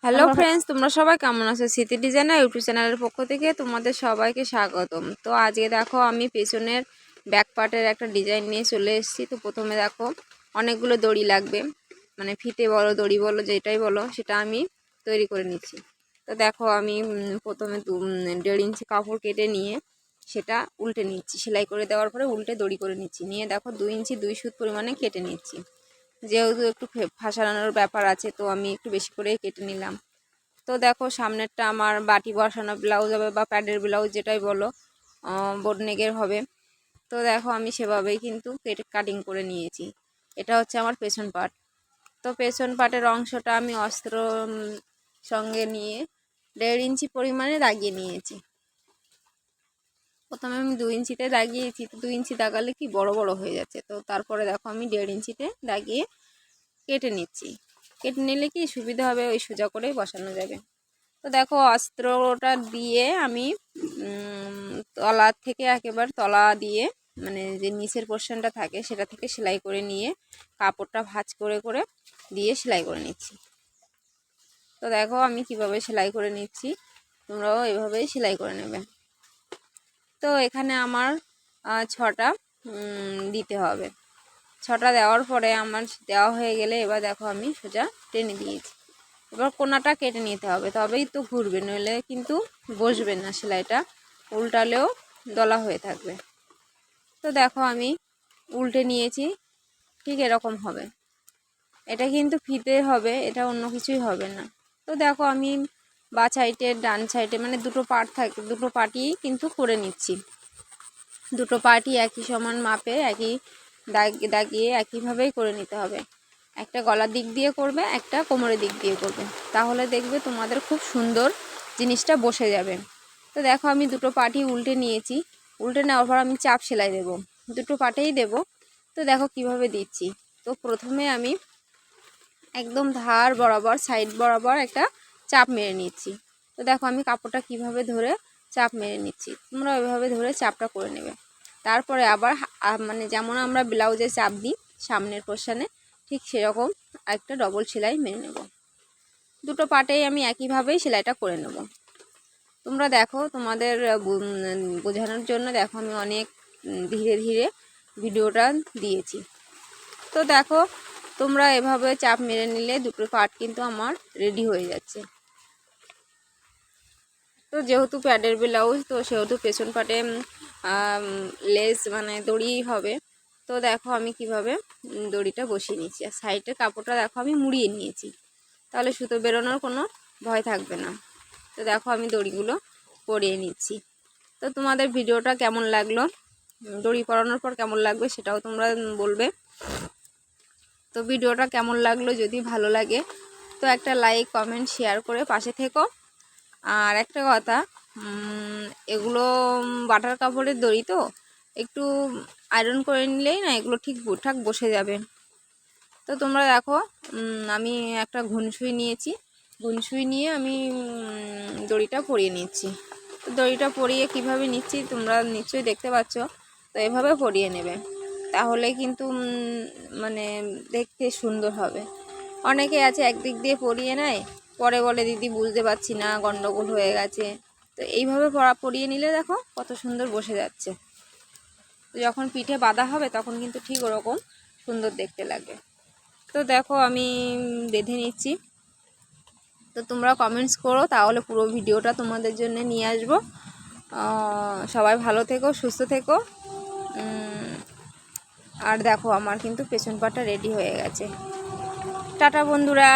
Hello friends, তোমরা সবাই কেমন আছো? স্মৃতি ডিজাইনার ইউটিউব চ্যানেলের পক্ষ থেকে তোমাদের সবাইকে স্বাগতম। তো আজকে দেখো আমি পেছনের ব্যাক পার্টের একটা ডিজাইন নিয়ে চলে এসেছি। তো প্রথমে দেখো অনেকগুলো দড়ি লাগবে, মানে ফিতে বলো দড়ি বলো যেটাই বলো সেটা আমি তৈরি করে নিচ্ছি। তো দেখো আমি প্রথমে 1.5 ইঞ্চি কাপড় কেটে নিয়ে সেটা উল্টে নিচ্ছি, সেলাই করে দেওয়ার পরে উল্টে দড়ি করে নিচ্ছি, নিয়ে দেখো 2 ইঞ্চি 2 সুত পরিমাণে কেটে নিচ্ছি। যেহেতু একটু ফাঁসানোর ব্যাপার আছে তো আমি একটু বেশি করেই কেটে নিলাম। তো দেখো সামনেরটা আমার বাটি বসানো ব্লাউজ হবে বা প্যাডের ব্লাউজ যেটাই বলো, বোট নেকের হবে। তো দেখো আমি সেভাবেই কিন্তু কাটিং করে নিয়েছি। এটা হচ্ছে আমার পেছন পার্ট। তো পেছন পার্টের অংশটা আমি অস্ত্র সঙ্গে নিয়ে 1.5 ইঞ্চি পরিমাণে দাগিয়ে নিয়েছি। প্রথমে আমি 2 ইঞ্চিতে দাগিয়েছি, তো 2 ইঞ্চি দাগালে কি বড় বড় হয়ে যাচ্ছে, তো তারপরে দেখো আমি 1.5 ইঞ্চিতে দাগিয়ে কেটে নিচ্ছি। কেটে নিলে কি সুবিধা হবে, ওই সোজা করেই বসানো যাবে। তো দেখো অস্ত্রটা দিয়ে আমি তলা থেকে একেবারে তলা দিয়ে, মানে যে নিচের পোর্শনটা থাকে সেটা থেকে সেলাই করে নিয়ে কাপড়টা ভাঁজ করে করে দিয়ে সেলাই করে নিচ্ছি। তো দেখো আমি কিভাবে সেলাই করে নিচ্ছি, তোমরাও এভাবেই সেলাই করে নেবে। তো এখানে আমার 6টা দিতে হবে। 6টা দেওয়ার পরে আমার দেওয়া হয়ে গেলে এবার দেখো আমি সোজা টেনে দিয়েছি। এবার কোনাটা কেটে নিতে হবে, তবেই তো ঘুরবে, নইলে কিন্তু বসবে না সেলাইটা, উল্টালেও দলা হয়ে থাকবে। তো দেখো আমি উল্টে নিয়েছি, ঠিক এরকম হবে। এটা কিন্তু ফিতে হবে, এটা অন্য কিছুই হবে না। তো দেখো আমি বা সাইডে ডান সাইডে মানে দুটো পার্ট থাকে, দুটো পার্টই কিন্তু করে নিচ্ছি। দুটো পার্টই একই সমান মাপে একই দাগিয়ে একইভাবেই করে নিতে হবে। একটা গলার দিক দিয়ে করবে, একটা কোমরের দিক দিয়ে করবে, তাহলে দেখবে তোমাদের খুব সুন্দর জিনিসটা বসে যাবে। তো দেখো আমি দুটো পার্টই উল্টে নিয়েছি। উল্টে নেওয়ার পর আমি চাপ সেলাই দেব, দুটো পার্টেই দেব। তো দেখো কিভাবে দিচ্ছি। তো প্রথমে আমি একদম ধার বরাবর সাইড বরাবর একটা চাপ মেরে নিচ্ছি। তো দেখো আমি কাপড়টা কিভাবে ধরে চাপ মেরে নিচ্ছি, তোমরা ওইভাবে ধরে চাপটা করে নেবে। তারপরে আবার মানে যেমন আমরা ব্লাউজে চাপ দিই সামনের পোর্শনে, ঠিক সেরকম একটা ডবল সেলাই মেরে নেব। দুটো পার্টেই আমি একইভাবেই সেলাইটা করে নেব। তোমরা দেখো তোমাদের বোঝানোর জন্য দেখো আমি অনেক ধীরে ধীরে ভিডিওটা দিয়েছি। তো দেখো তোমরা এভাবে চাপ মেরে নিলে দুটো পার্ট কিন্তু আমার রেডি হয়ে যাচ্ছে। তো যেহেতু প্যাডের ব্লাউজ, তো সেহেতু পেছন পাটে লেস মানে দড়ি হবে। তো দেখো আমি কিভাবে দড়িটা বসিয়ে নিচ্ছি, আর সাইডের কাপড়টা দেখো আমি মুড়িয়ে নিয়েছি, তাহলে সুতো বেরোনোর কোনো ভয় থাকবে না। তো দেখো আমি দড়িগুলো পরিয়ে নিচ্ছি। তো তোমাদের ভিডিওটা কেমন লাগলো, দড়ি পরানোর পর কেমন লাগবে সেটাও তোমরা বলবে। তো ভিডিওটা কেমন লাগলো, যদি ভালো লাগে তো একটা লাইক কমেন্ট শেয়ার করে পাশে থেকো। আর একটা কথা, এগুলো বাটার কাপড়ের দড়ি, তো একটু আয়রন করে নিলেই না এগুলো ঠিকঠাক বসে যাবে। তো তোমরা দেখো আমি একটা ঘুনসুই নিয়েছি, ঘুনসুই নিয়ে আমি দড়িটা পরিয়ে নিচ্ছি। তো দড়িটা পরিয়ে কিভাবে নিচ্ছি তোমরা নিশ্চয়ই দেখতে পাচ্ছ। তো এভাবে পরিয়ে নেবে, তাহলে কিন্তু মানে দেখতে সুন্দর হবে। অনেকে আছে একদিক দিয়ে পরিয়ে নেয়, পরে বলে দিদি বুঝতে পারছি না, গন্ডগোল হয়ে গেছে। তো এইভাবে পরিয়ে নিলে দেখো কত সুন্দর বসে যাচ্ছে। তো যখন পিঠে বাঁধা হবে তখন কিন্তু ঠিক ওরকম সুন্দর দেখতে লাগবে। তো দেখো আমি বেঁধে নিচ্ছি। তো তোমরা কমেন্টস করো, তাহলে পুরো ভিডিওটা তোমাদের জন্য নিয়ে আসবো। সবাই ভালো থেকো, সুস্থ থেকো। আর দেখো আমার কিন্তু পেছন পাটা রেডি হয়ে গেছে। টাটা বন্ধুরা।